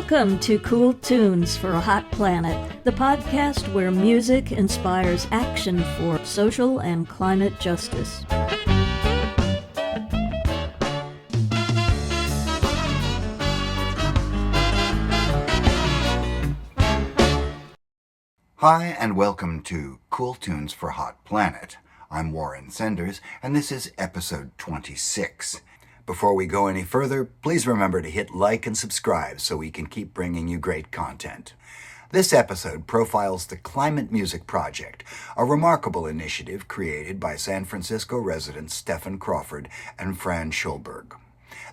Welcome to Cool Tunes for a Hot Planet, the podcast where music inspires action for social and climate justice. Hi, and welcome to Cool Tunes for Hot Planet. I'm Warren Senders, and this is episode 26. Before we go any further, please remember to hit like and subscribe so we can keep bringing you great content. This episode profiles the Climate Music Project, a remarkable initiative created by San Francisco residents Stephen Crawford and Fran Schulberg.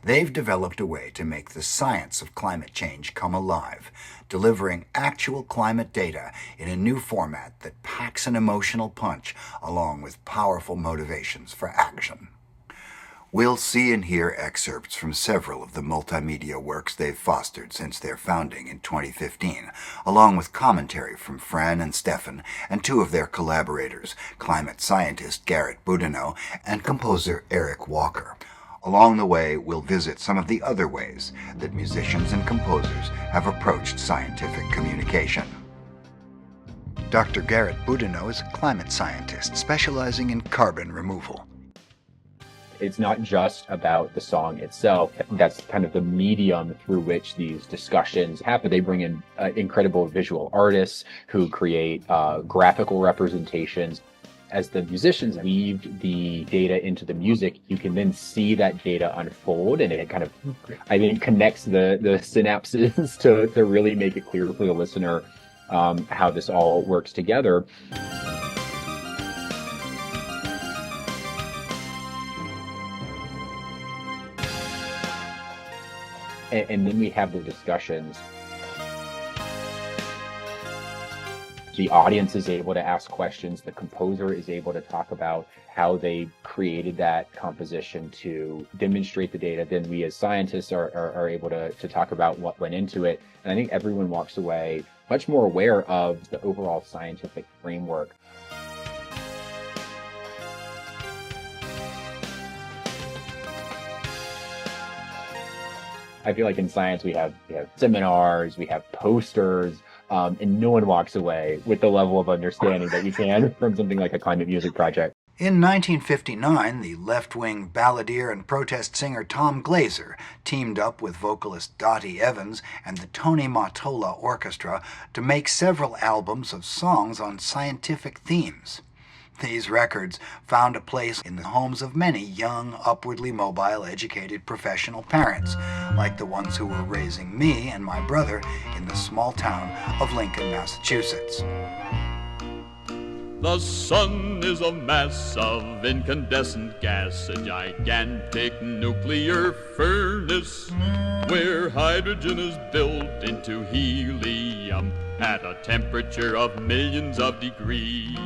They've developed a way to make the science of climate change come alive, delivering actual climate data in a new format that packs an emotional punch along with powerful motivations for action. We'll see and hear excerpts from several of the multimedia works they've fostered since their founding in 2015, along with commentary from Fran and Stephen and two of their collaborators, climate scientist Garrett Boudinot and composer Erik Walker. Along the way, we'll visit some of the other ways that musicians and composers have approached scientific communication. Dr. Garrett Boudinot is a climate scientist specializing in carbon removal. It's not just about the song itself. That's kind of the medium through which these discussions happen. They bring in incredible visual artists who create graphical representations. As the musicians weave the data into the music, you can then see that data unfold, and it kind of, I think, connects the synapses to really make it clear for the listener how this all works together. And then we have the discussions. The audience is able to ask questions. The composer is able to talk about how they created that composition to demonstrate the data. Then we as scientists are able to talk about what went into it. And I think everyone walks away much more aware of the overall scientific framework. I feel like in science we have seminars, we have posters, and no one walks away with the level of understanding that you can from something like a climate music project. In 1959, the left-wing balladeer and protest singer Tom Glazer teamed up with vocalist Dottie Evans and the Tony Mottola Orchestra to make several albums of songs on scientific themes. These records found a place in the homes of many young, upwardly mobile, educated professional parents, like the ones who were raising me and my brother in the small town of Lincoln, Massachusetts. The sun is a mass of incandescent gas, a gigantic nuclear furnace, where hydrogen is built into helium at a temperature of millions of degrees.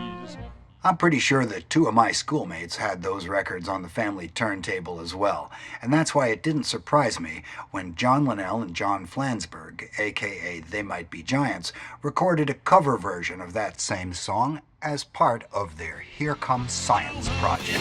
I'm pretty sure that two of my schoolmates had those records on the family turntable as well, and that's why it didn't surprise me when John Linnell and John Flansburgh, aka They Might Be Giants, recorded a cover version of that same song as part of their Here Comes Science project.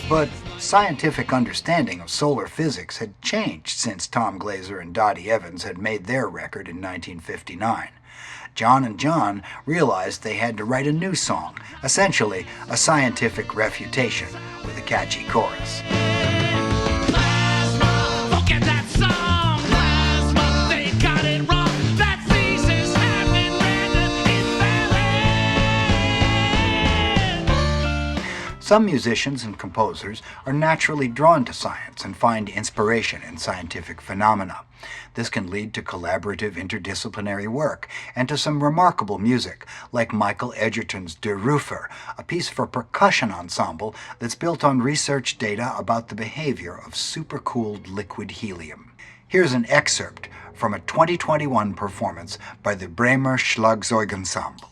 But scientific understanding of solar physics had changed since Tom Glazer and Dottie Evans had made their record in 1959. John and John realized they had to write a new song, essentially a scientific refutation with a catchy chorus. Some musicians and composers are naturally drawn to science and find inspiration in scientific phenomena. This can lead to collaborative interdisciplinary work and to some remarkable music, like Michael Edgerton's De Roofer, a piece for percussion ensemble that's built on research data about the behavior of supercooled liquid helium. Here's an excerpt from a 2021 performance by the Bremer Schlagzeugensemble.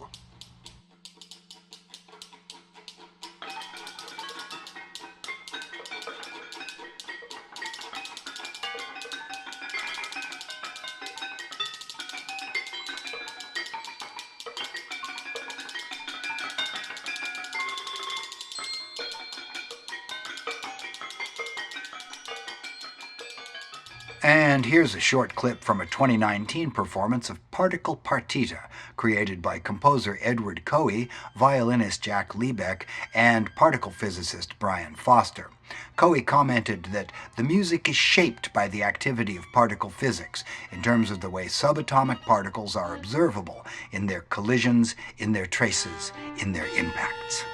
And here's a short clip from a 2019 performance of Particle Partita, created by composer Edward Coe, violinist Jack Liebeck, and particle physicist Brian Foster. Coe commented that the music is shaped by the activity of particle physics in terms of the way subatomic particles are observable in their collisions, in their traces, in their impacts.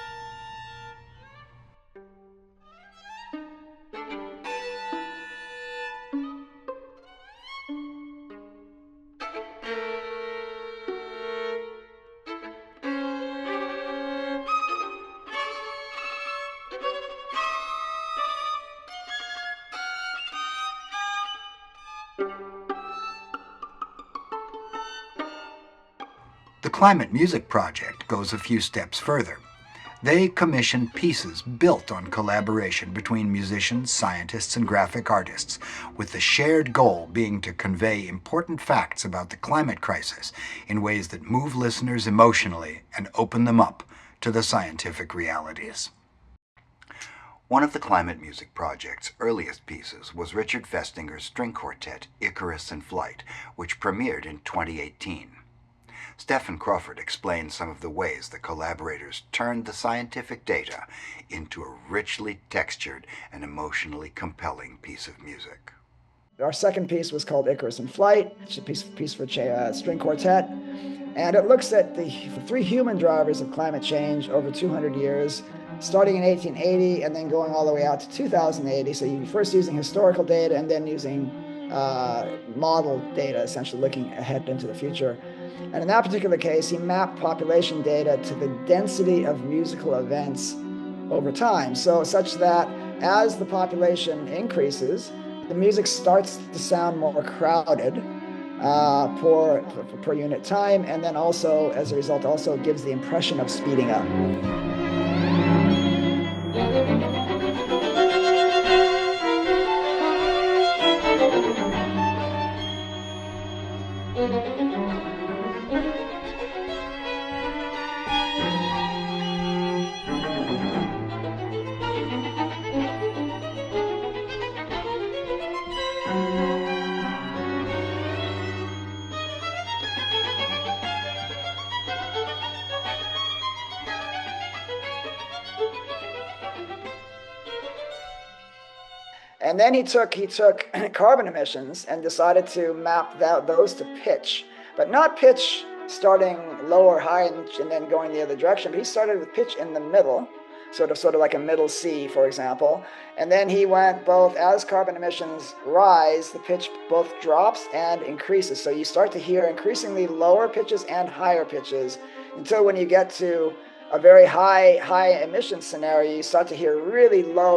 The Climate Music Project goes a few steps further. They commission pieces built on collaboration between musicians, scientists, and graphic artists, with the shared goal being to convey important facts about the climate crisis in ways that move listeners emotionally and open them up to the scientific realities. One of the Climate Music Project's earliest pieces was Richard Festinger's string quartet, Icarus in Flight, which premiered in 2018. Stephen Crawford explains some of the ways the collaborators turned the scientific data into a richly textured and emotionally compelling piece of music. Our second piece was called Icarus in Flight. It's a piece for string quartet. And it looks at the three human drivers of climate change over 200 years, starting in 1880 and then going all the way out to 2080. So you're first using historical data and then using model data, essentially looking ahead into the future. And in that particular case, he mapped population data to the density of musical events over time. So such that as the population increases, the music starts to sound more crowded per unit time, and then also, as a result, also gives the impression of speeding up. And then he took carbon emissions and decided to map those to pitch, but not pitch starting low or high and then going the other direction. But he started with pitch in the middle, sort of like a middle C, for example. And then he went both as carbon emissions rise, the pitch both drops and increases. So you start to hear increasingly lower pitches and higher pitches until when you get to a very high emission scenario, you start to hear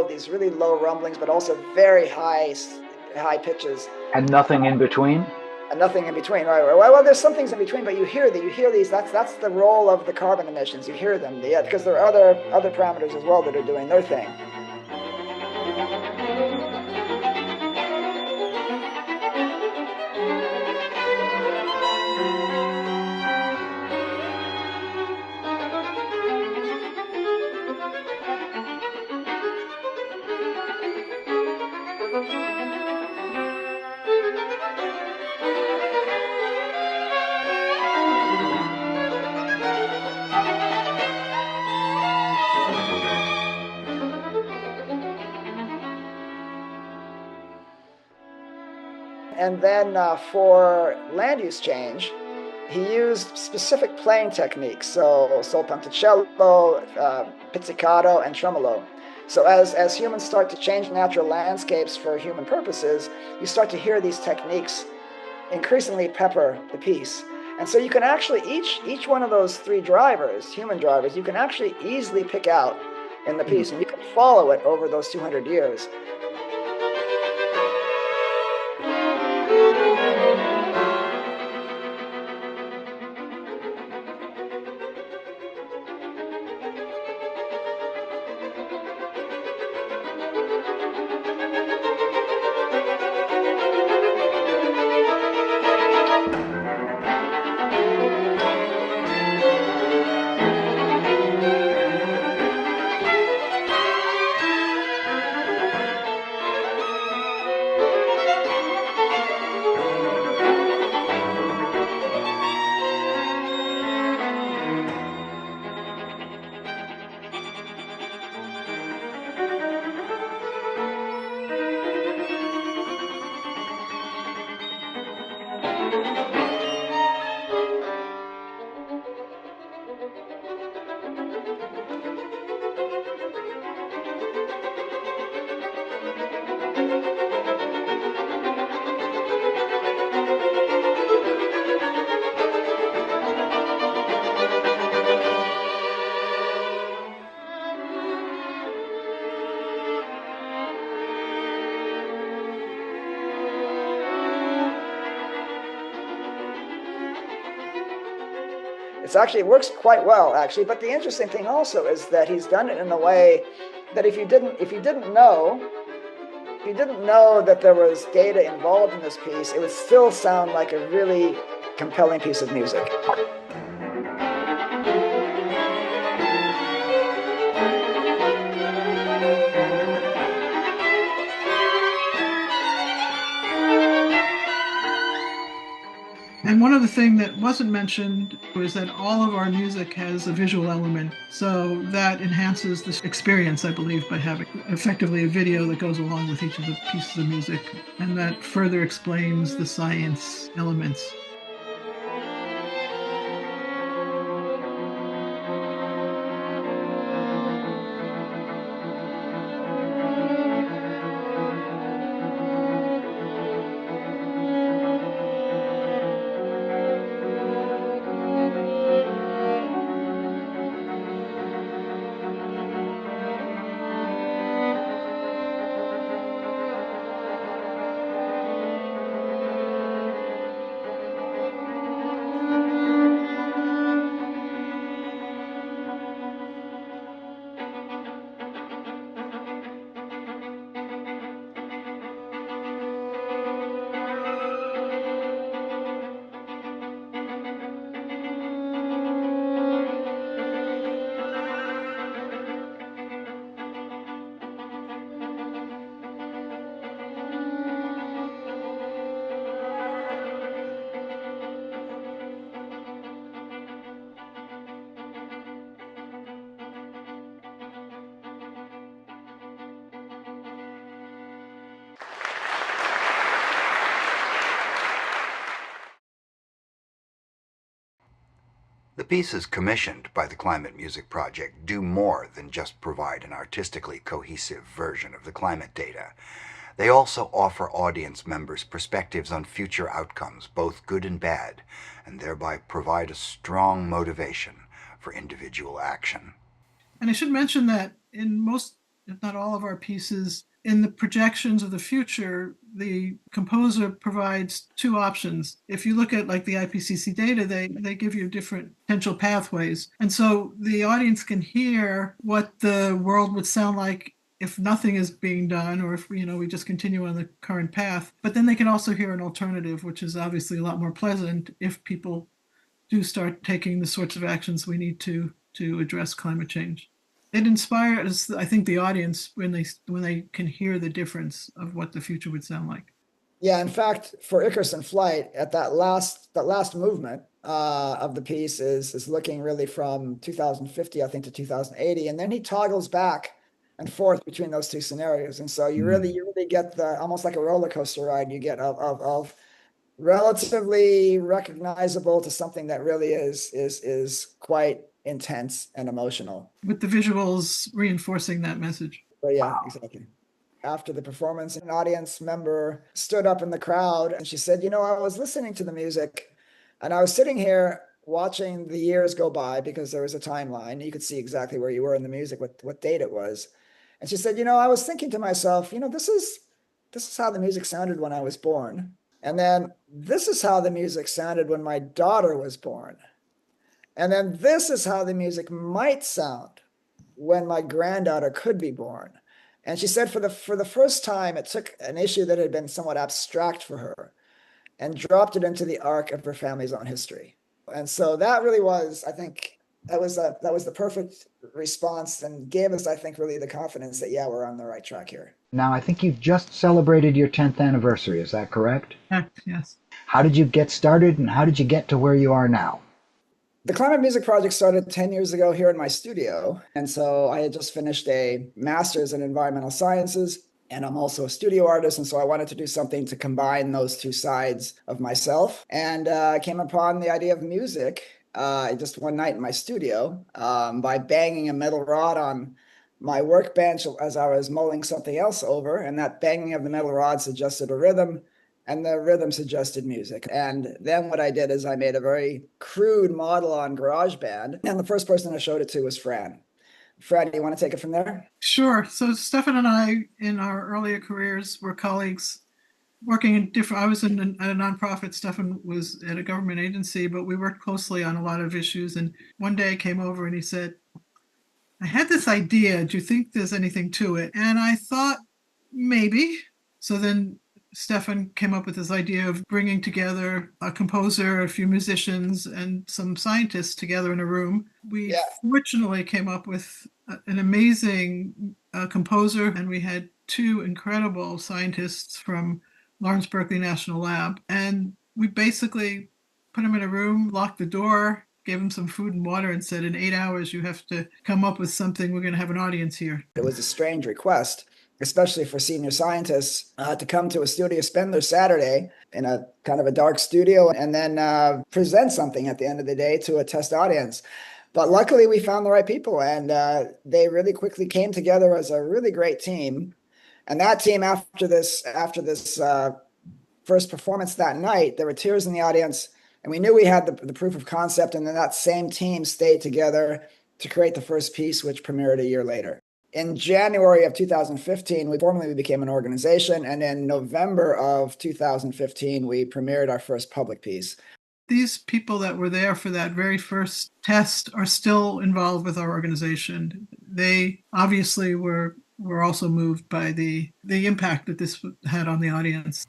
these really low rumblings, but also very high pitches. And nothing in between? And nothing in between, right? Well, there's some things in between, but you hear these. That's the role of the carbon emissions. You hear them, because there are other parameters as well that are doing their thing. And then for land use change, he used specific playing techniques, so sol punticello, pizzicato, and tremolo. So as humans start to change natural landscapes for human purposes, you start to hear these techniques increasingly pepper the piece. And so you can actually, each one of those three drivers, human drivers, you can actually easily pick out in the piece, and you can follow it over those 200 years. It works quite well, actually. But the interesting thing also is that he's done it in a way that if you didn't know that there was data involved in this piece, it would still sound like a really compelling piece of music. And one other thing that wasn't mentioned was that all of our music has a visual element. So that enhances this experience, I believe, by having effectively a video that goes along with each of the pieces of music. And that further explains the science elements. The pieces commissioned by the Climate Music Project do more than just provide an artistically cohesive version of the climate data. They also offer audience members perspectives on future outcomes, both good and bad, and thereby provide a strong motivation for individual action. And I should mention that in most, if not all of our pieces, in the projections of the future, the composer provides two options. If you look at like the IPCC data, they give you different potential pathways. And so the audience can hear what the world would sound like if nothing is being done, or if, we just continue on the current path. But then they can also hear an alternative, which is obviously a lot more pleasant if people do start taking the sorts of actions we need to address climate change. It inspires, I think, the audience when they can hear the difference of what the future would sound like. Yeah, in fact, for Icarus in Flight, at that last movement of the piece is looking really from 2050, I think, to 2080, and then he toggles back and forth between those two scenarios, and so you really get the almost like a roller coaster ride you get of relatively recognizable to something that really is quite intense and emotional. With the visuals reinforcing that message. But yeah, exactly. After the performance, an audience member stood up in the crowd and she said, I was listening to the music and I was sitting here watching the years go by because there was a timeline. You could see exactly where you were in the music, what date it was. And she said, I was thinking to myself, this is how the music sounded when I was born. And then this is how the music sounded when my daughter was born. And then this is how the music might sound when my granddaughter could be born. And she said for the first time, it took an issue that had been somewhat abstract for her and dropped it into the arc of her family's own history. And so that really was, I think, that was the perfect response and gave us, I think, really the confidence that, we're on the right track here. Now, I think you've just celebrated your 10th anniversary, is that correct? Yes. How did you get started and how did you get to where you are now? The Climate Music Project started 10 years ago here in my studio. And so I had just finished a master's in environmental sciences, and I'm also a studio artist. And so I wanted to do something to combine those two sides of myself. And I came upon the idea of music just one night in my studio by banging a metal rod on my workbench as I was mulling something else over. And that banging of the metal rod suggested a rhythm. And the rhythm suggested music. And then what I did is I made a very crude model on GarageBand. And the first person I showed it to was Fran. Fran, do you want to take it from there? Sure. So Stefan and I, in our earlier careers, were colleagues working in different, I was at a nonprofit, Stefan was at a government agency, but we worked closely on a lot of issues. And one day he came over and he said, I had this idea. Do you think there's anything to it? And I thought, maybe. So then Stefan came up with this idea of bringing together a composer, a few musicians, and some scientists together in a room. We fortunately came up with an amazing composer, and we had two incredible scientists from Lawrence Berkeley National Lab. And we basically put them in a room, locked the door, gave them some food and water, and said, in 8 hours, you have to come up with something. We're going to have an audience here. It was a strange request, especially for senior scientists, to come to a studio, spend their Saturday in a kind of a dark studio, and then present something at the end of the day to a test audience. But luckily, we found the right people, and they really quickly came together as a really great team. And that team, after this first performance that night, there were tears in the audience, and we knew we had the proof of concept. And then that same team stayed together to create the first piece, which premiered a year later. In January of 2015, we formally became an organization, and in November of 2015, we premiered our first public piece. These people that were there for that very first test are still involved with our organization. They obviously were also moved by the impact that this had on the audience.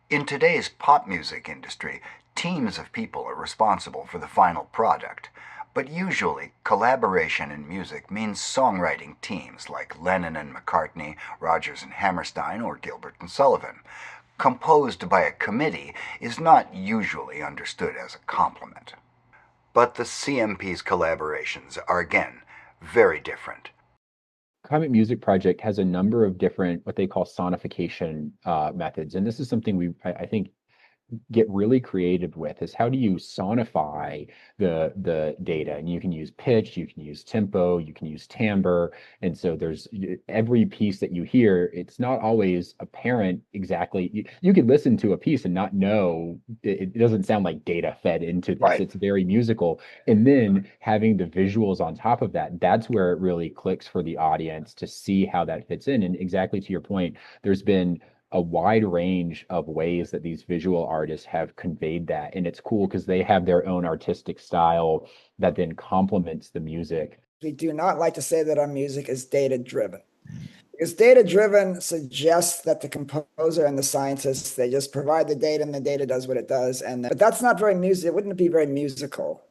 In today's pop music industry, teams of people are responsible for the final product. But usually, collaboration in music means songwriting teams like Lennon and McCartney, Rodgers and Hammerstein, or Gilbert and Sullivan. Composed by a committee is not usually understood as a compliment. But the CMP's collaborations are, again, very different. Climate Music Project has a number of different, what they call sonification methods. And this is something I think, get really creative with, is how do you sonify the data? And you can use pitch, you can use tempo, you can use timbre. And so there's every piece that you hear, it's not always apparent exactly. You could listen to a piece and not know, it doesn't sound like data fed into this. Right. It's very musical. And then having the visuals on top of that, that's where it really clicks for the audience to see how that fits in. And exactly to your point, there's been a wide range of ways that these visual artists have conveyed that. And it's cool because they have their own artistic style that then complements the music. We do not like to say that our music is data-driven, because data-driven suggests that the composer and the scientists, they just provide the data and the data does what it does. But that's not very music. It wouldn't be very musical.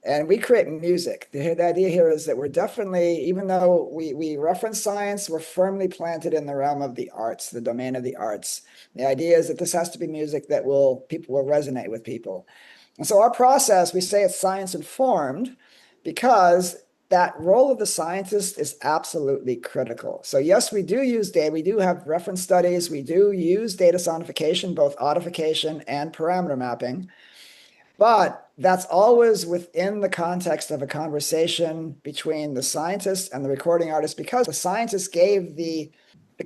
And we create music. The idea here is that we're definitely, even though we reference science, we're firmly planted in the realm of the arts, the domain of the arts. The idea is that this has to be music that people will resonate with people. And so our process, we say it's science informed, because that role of the scientist is absolutely critical. So yes, we do use data. We do have reference studies. We do use data sonification, both audification and parameter mapping. But that's always within the context of a conversation between the scientist and the recording artist, because the scientist gave the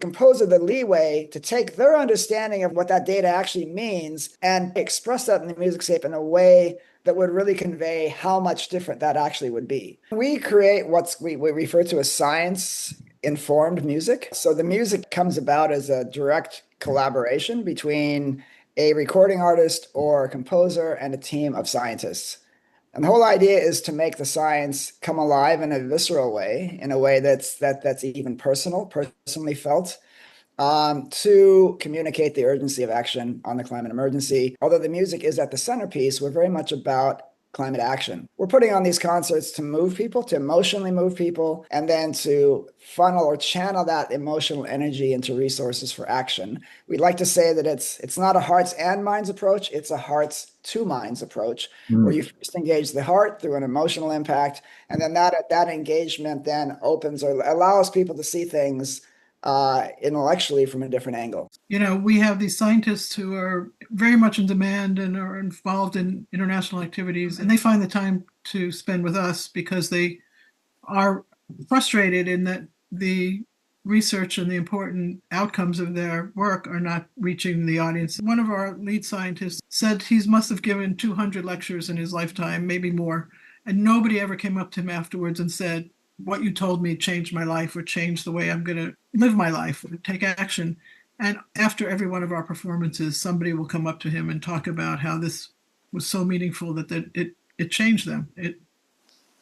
composer the leeway to take their understanding of what that data actually means and express that in the musicscape in a way that would really convey how much different that actually would be. We create what we refer to as science-informed music. So the music comes about as a direct collaboration between a recording artist or a composer and a team of scientists. And the whole idea is to make the science come alive in a visceral way, in a way that's even personally felt, to communicate the urgency of action on the climate emergency. Although the music is at the centerpiece, we're very much about climate action. We're putting on these concerts to move people, to emotionally move people, and then to funnel or channel that emotional energy into resources for action. We'd like to say that it's not a hearts and minds approach, it's a hearts to minds approach, where you first engage the heart through an emotional impact, and then that engagement then opens or allows people to see things intellectually from a different angle. You know, we have these scientists who are very much in demand and are involved in international activities, and they find the time to spend with us because they are frustrated in that the research and the important outcomes of their work are not reaching the audience. One of our lead scientists said he must have given 200 lectures in his lifetime, maybe more, and nobody ever came up to him afterwards and said, what you told me changed my life or changed the way I'm going to live my life or take action. And after every one of our performances, somebody will come up to him and talk about how this was so meaningful that it changed them. It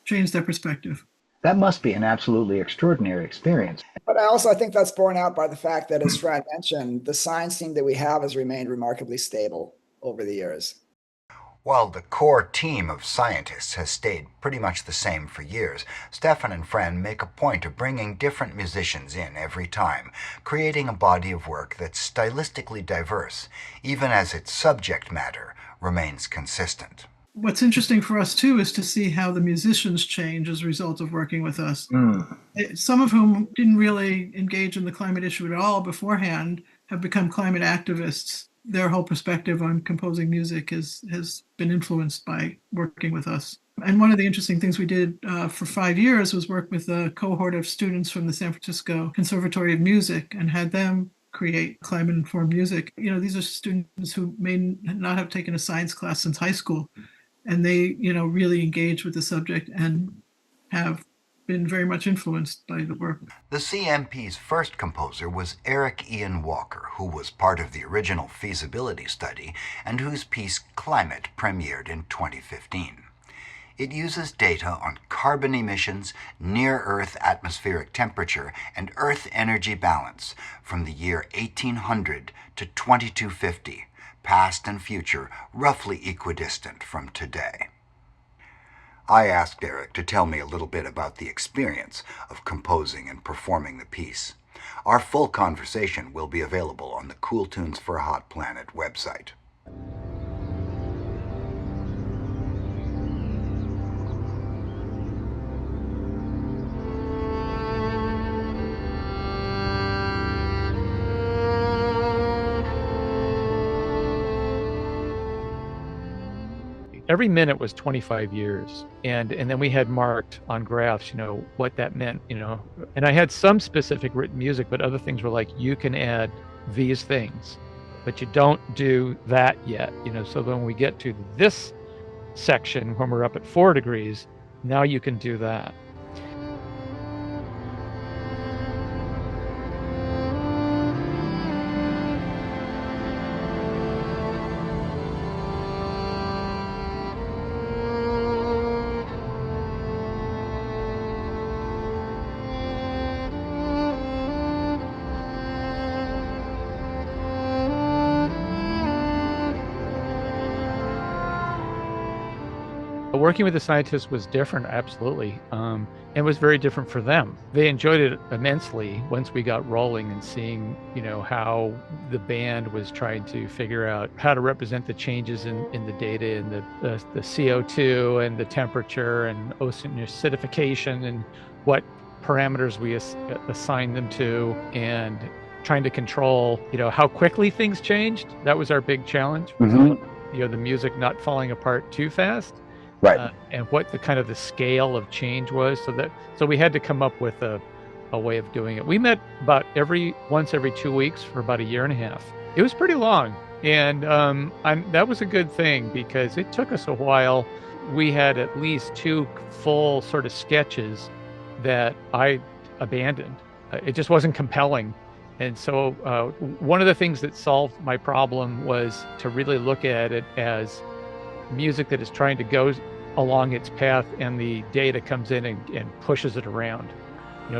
changed their perspective. That must be an absolutely extraordinary experience. But I think that's borne out by the fact that, as Fran mentioned, the science team that we have has remained remarkably stable over the years. While the core team of scientists has stayed pretty much the same for years, Stefan and Fran make a point of bringing different musicians in every time, creating a body of work that's stylistically diverse, even as its subject matter remains consistent. What's interesting for us, too, is to see how the musicians change as a result of working with us. Some of whom didn't really engage in the climate issue at all beforehand have become climate activists. Their whole perspective on composing music has been influenced by working with us. And one of the interesting things we did for 5 years was work with a cohort of students from the San Francisco Conservatory of Music and had them create climate-informed music. These are students who may not have taken a science class since high school, and they, really engage with the subject and have been very much influenced by the work. The CMP's first composer was Erik Ian Walker, who was part of the original feasibility study and whose piece Climate premiered in 2015. It uses data on carbon emissions, near-Earth atmospheric temperature, and Earth energy balance from the year 1800 to 2250, past and future roughly equidistant from today. I asked Erik to tell me a little bit about the experience of composing and performing the piece. Our full conversation will be available on the Cool Tunes for a Hot Planet website. Every minute was 25 years. And then we had marked on graphs, what that meant, and I had some specific written music, but other things were like, you can add these things, but you don't do that yet, so when we get to this section, when we're up at 4 degrees, now you can do that. Working with the scientists was different, absolutely. And was very different for them. They enjoyed it immensely once we got rolling and seeing, how the band was trying to figure out how to represent the changes in the data and the CO2 and the temperature and ocean acidification and what parameters we assign them to, and trying to control, how quickly things changed. That was our big challenge. The music not falling apart too fast. Right. And what the kind of the scale of change was, so we had to come up with a way of doing it. We met about once every 2 weeks for about a year and a half. It was pretty long, and that was a good thing because it took us a while. We had at least 2 full sort of sketches that I abandoned. It just wasn't compelling. And so one of the things that solved my problem was to really look at it as music that is trying to go along its path, and the data comes in and pushes it around,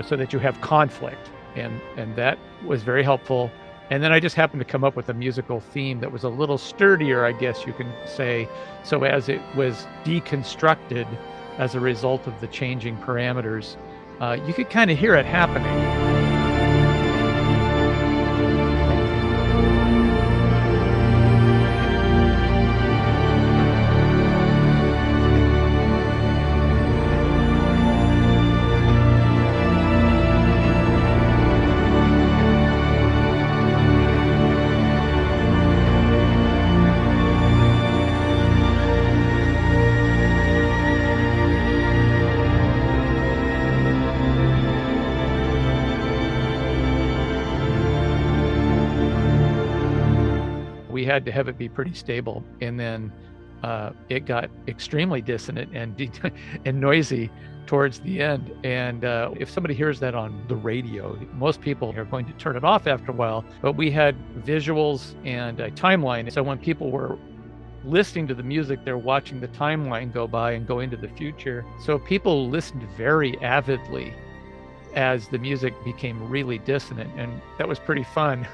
so that you have conflict, and that was very helpful. And then I just happened to come up with a musical theme that was a little sturdier, I guess you can say, so as it was deconstructed as a result of the changing parameters, you could kind of hear it happening. We had to have it be pretty stable, and then it got extremely dissonant and noisy, towards the end. And if somebody hears that on the radio, most people are going to turn it off after a while. But we had visuals and a timeline. So when people were listening to the music, they're watching the timeline go by and go into the future. So people listened very avidly as the music became really dissonant. And that was pretty fun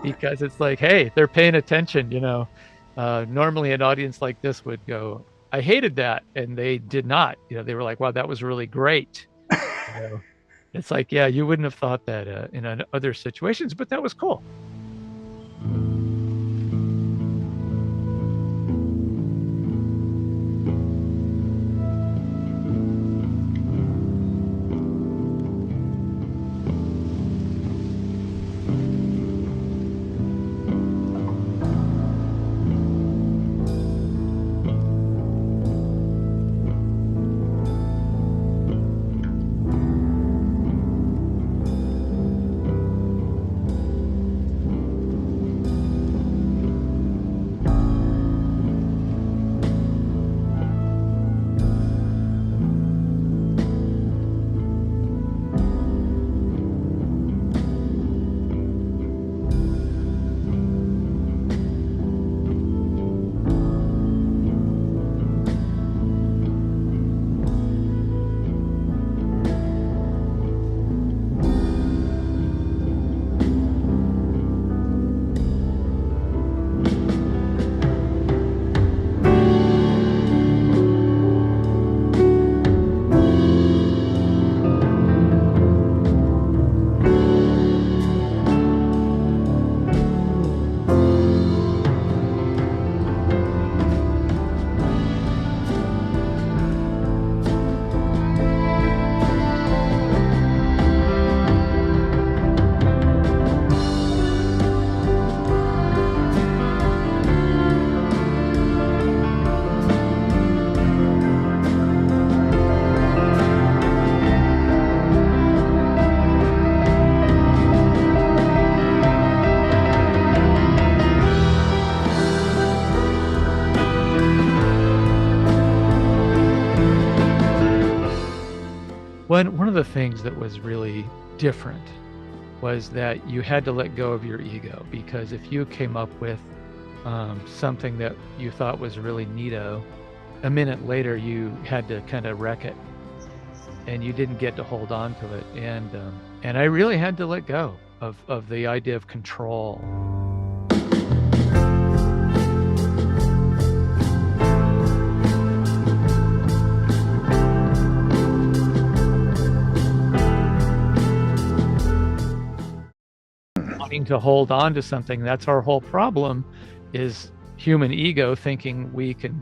because it's like, hey, they're paying attention, you know. Normally an audience like this would go, I hated that. And they did not. You know, they were like, wow, that was really great. You know, it's like, yeah, you wouldn't have thought that in other situations, but that was cool. One of the things that was really different was that you had to let go of your ego, because if you came up with something that you thought was really neato, a minute later you had to kind of wreck it, and you didn't get to hold on to it. And I really had to let go of the idea of control. Wanting to hold on to something, that's our whole problem, is human ego thinking we can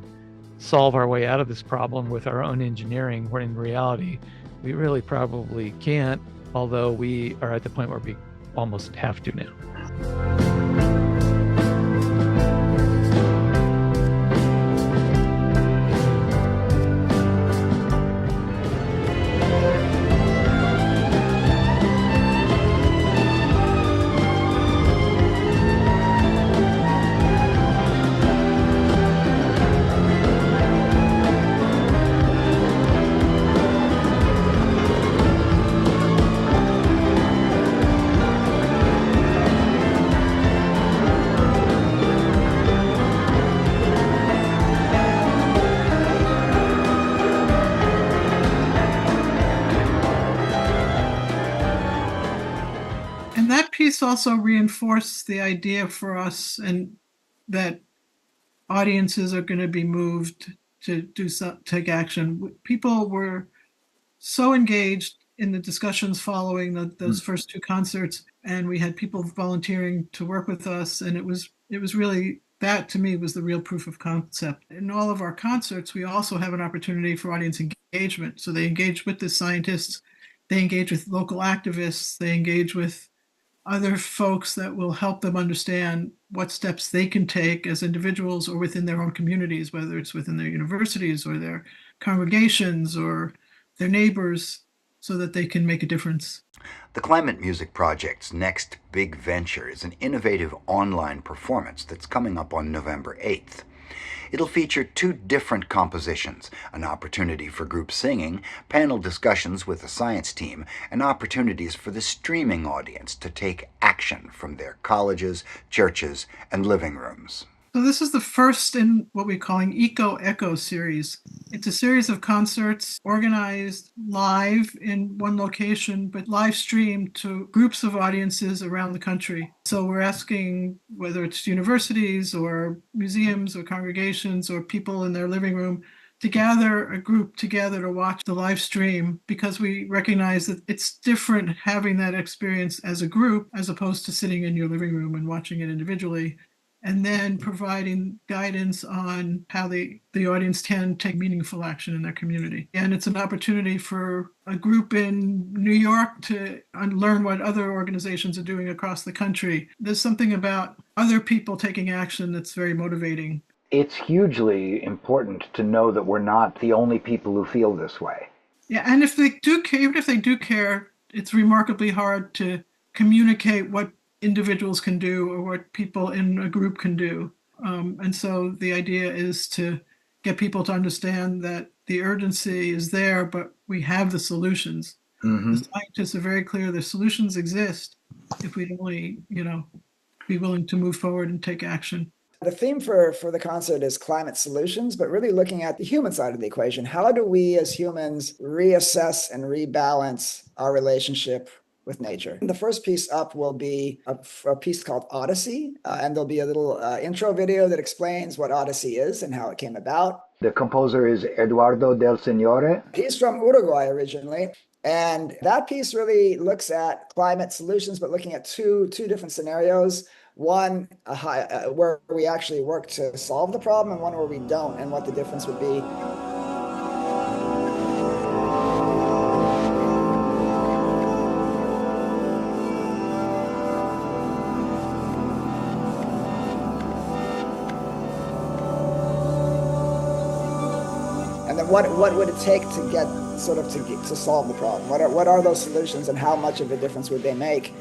solve our way out of this problem with our own engineering, when in reality we really probably can't, although we are at the point where we almost have to now. Also reinforced the idea for us, and that audiences are going to be moved to take action. People were so engaged in the discussions following those first two concerts, and we had people volunteering to work with us, and it was really, that to me was the real proof of concept. In all of our concerts, we also have an opportunity for audience engagement. So they engage with the scientists, they engage with local activists, they engage with other folks that will help them understand what steps they can take as individuals or within their own communities, whether it's within their universities or their congregations or their neighbors, so that they can make a difference. The Climate Music Project's next big venture is an innovative online performance that's coming up on November 8th. It'll feature 2 different compositions, an opportunity for group singing, panel discussions with the science team, and opportunities for the streaming audience to take action from their colleges, churches, and living rooms. So this is the first in what we're calling Eco-Echo series. It's a series of concerts organized live in one location, but live streamed to groups of audiences around the country. So we're asking whether it's universities or museums or congregations or people in their living room to gather a group together to watch the live stream, because we recognize that it's different having that experience as a group as opposed to sitting in your living room and watching it individually, and then providing guidance on how the audience can take meaningful action in their community. And it's an opportunity for a group in New York to learn what other organizations are doing across the country. There's something about other people taking action that's very motivating. It's hugely important to know that we're not the only people who feel this way. Yeah, and if they do care, even if they do care, it's remarkably hard to communicate what individuals can do or what people in a group can do. And so the idea is to get people to understand that the urgency is there, but we have the solutions. Mm-hmm. The scientists are very clear the solutions exist if we'd only, be willing to move forward and take action. The theme for the concert is climate solutions, but really looking at the human side of the equation. How do we as humans reassess and rebalance our relationship with nature? The first piece up will be a piece called Odyssey, and there'll be a little intro video that explains what Odyssey is and how it came about. The composer is Eduardo Del Signore. He's from Uruguay originally, and that piece really looks at climate solutions, but looking at two different scenarios. One where we actually work to solve the problem, and one where we don't, and what the difference would be. And then what would it take to get to solve the problem? What are those solutions, and how much of a difference would they make?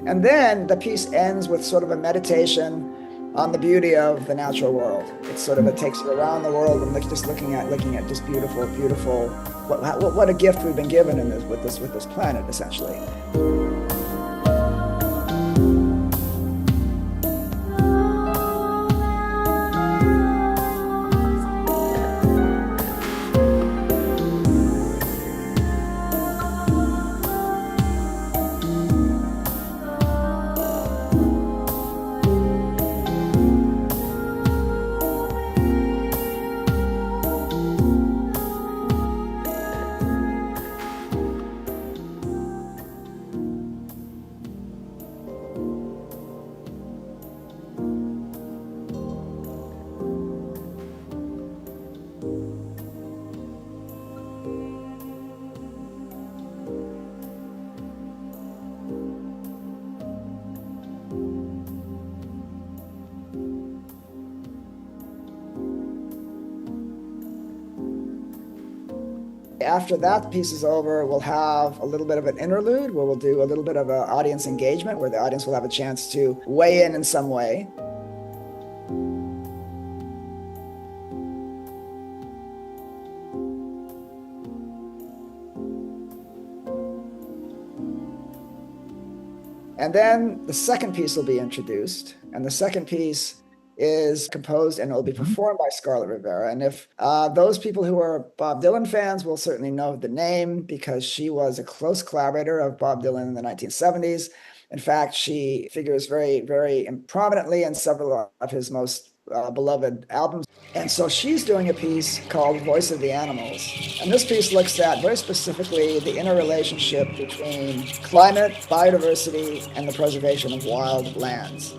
And then the piece ends with sort of a meditation on the beauty of the natural world. It takes you around the world and just looking at just beautiful, what a gift we've been given with this planet, essentially. After that piece is over, we'll have a little bit of an interlude where we'll do a little bit of an audience engagement where the audience will have a chance to weigh in some way. And then the second piece will be introduced, and the second piece is composed and it will be performed by Scarlett Rivera. And if those people who are Bob Dylan fans will certainly know the name, because she was a close collaborator of Bob Dylan in the 1970s. In fact, she figures very, very prominently in several of his most beloved albums. And so she's doing a piece called Voice of the Animals. And this piece looks at very specifically the interrelationship between climate, biodiversity, and the preservation of wild lands.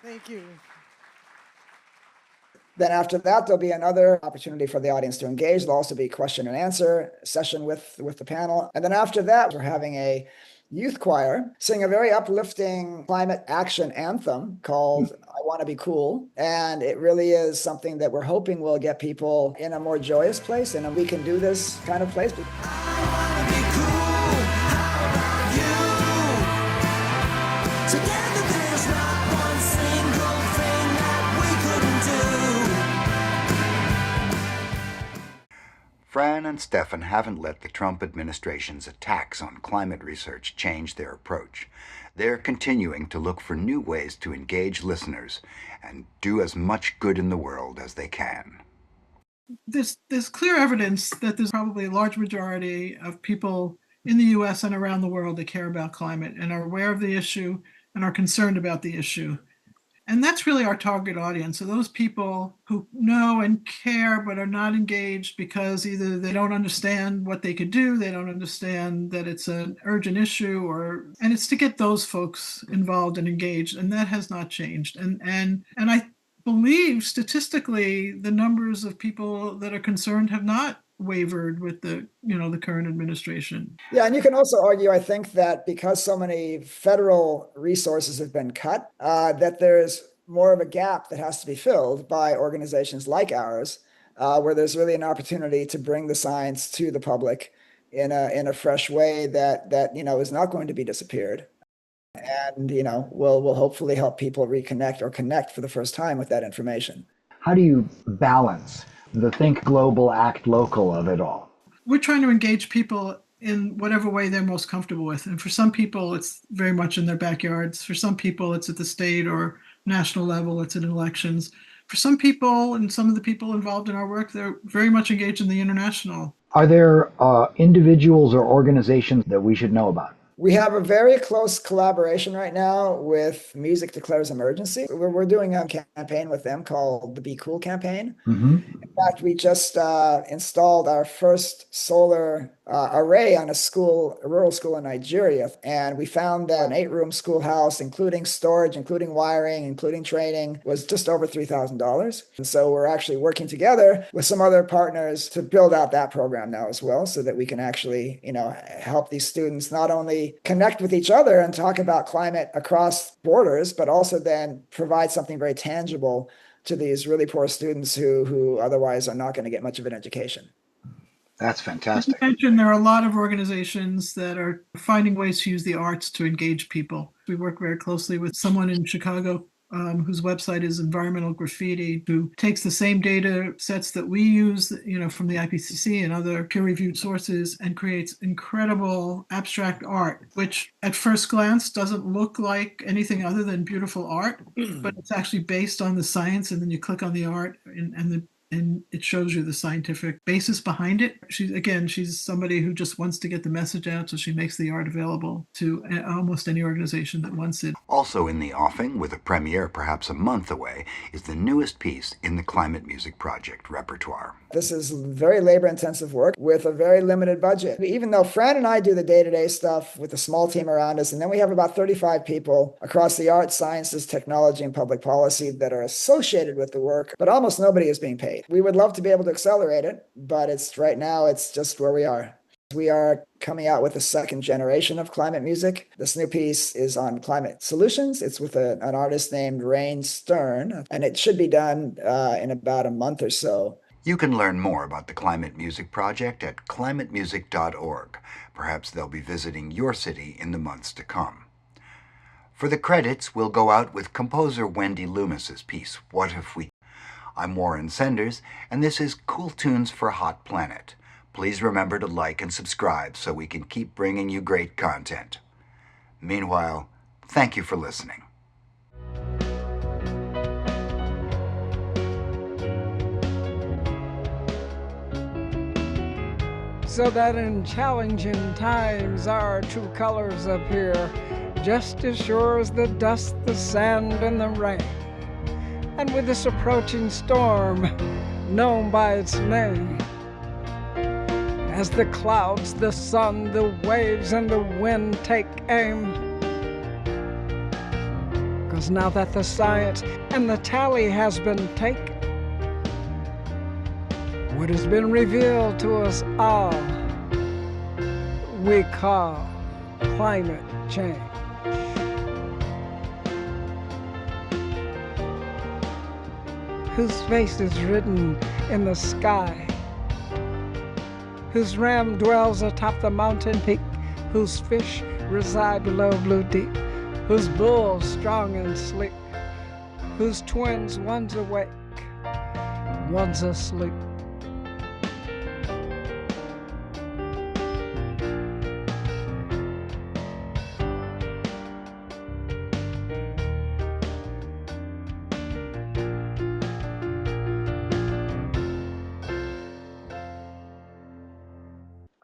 Thank you. Then after that, there'll be another opportunity for the audience to engage. There'll also be a question and answer session with the panel. And then after that, we're having a youth choir sing a very uplifting climate action anthem called I Want to Be Cool. And it really is something that we're hoping will get people in a more joyous place and a we can do this kind of place. Fran and Stefan haven't let the Trump administration's attacks on climate research change their approach. They're continuing to look for new ways to engage listeners and do as much good in the world as they can. There's clear evidence that there's probably a large majority of people in the US and around the world that care about climate and are aware of the issue and are concerned about the issue. And that's really our target audience. So those people who know and care but are not engaged because either they don't understand what they could do, they don't understand that it's an urgent issue, and it's to get those folks involved and engaged. And that has not changed. And I believe statistically the numbers of people that are concerned have not wavered with the current administration. Yeah, and you can also argue, I think, that because so many federal resources have been cut, that there's more of a gap that has to be filled by organizations like ours where there's really an opportunity to bring the science to the public in a fresh way that is not going to be disappeared, and will hopefully help people reconnect or connect for the first time with that information. How do you balance the think global, act local of it all? We're trying to engage people in whatever way they're most comfortable with. And for some people, it's very much in their backyards. For some people, it's at the state or national level, it's in elections. For some people, and some of the people involved in our work, they're very much engaged in the international. Are there individuals or organizations that we should know about? We have a very close collaboration right now with Music Declares Emergency. We're doing a campaign with them called the Be Cool campaign. Mm-hmm. In fact, we just installed our first solar array on a rural school in Nigeria. And we found that an 8-room schoolhouse, including storage, including wiring, including training, was just over $3,000. And so we're actually working together with some other partners to build out that program now as well, so that we can actually, help these students not only connect with each other and talk about climate across borders, but also then provide something very tangible to these really poor students who otherwise are not going to get much of an education. That's fantastic. I mentioned there are a lot of organizations that are finding ways to use the arts to engage people. We work very closely with someone in Chicago whose website is Environmental Graffiti, who takes the same data sets that we use, from the IPCC and other peer-reviewed sources, and creates incredible abstract art, which at first glance doesn't look like anything other than beautiful art, but it's actually based on the science. And then you click on the art and it shows you the scientific basis behind it. She's somebody who just wants to get the message out, so she makes the art available to almost any organization that wants it. Also in the offing, with a premiere perhaps a month away, is the newest piece in the Climate Music Project repertoire. This is very labor-intensive work with a very limited budget. Even though Fran and I do the day-to-day stuff with a small team around us, and then we have about 35 people across the arts, sciences, technology, and public policy that are associated with the work, but almost nobody is being paid. We would love to be able to accelerate it, but right now it's just where we are. We are coming out with a second generation of climate music. This new piece is on climate solutions. It's with an artist named Rain Stern, and it should be done in about a month or so. You can learn more about the Climate Music Project at climatemusic.org. Perhaps they'll be visiting your city in the months to come. For the credits, we'll go out with composer Wendy Loomis's piece, What If We... I'm Warren Senders, and this is Cool Tunes for Hot Planet. Please remember to like and subscribe so we can keep bringing you great content. Meanwhile, thank you for listening. So that in challenging times our true colors appear, just as sure as the dust, the sand, and the rain. And with this approaching storm, known by its name, as the clouds, the sun, the waves, and the wind take aim. 'Cause now that the science and the tally has been taken, what has been revealed to us all, we call climate change. Whose face is written in the sky, whose ram dwells atop the mountain peak, whose fish reside below blue deep, whose bull's strong and sleek, whose twins, one's awake, one's asleep.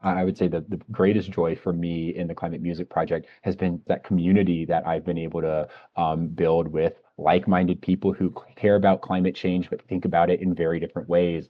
I would say that the greatest joy for me in the Climate Music Project has been that community that I've been able to build with like-minded people who care about climate change, but think about it in very different ways.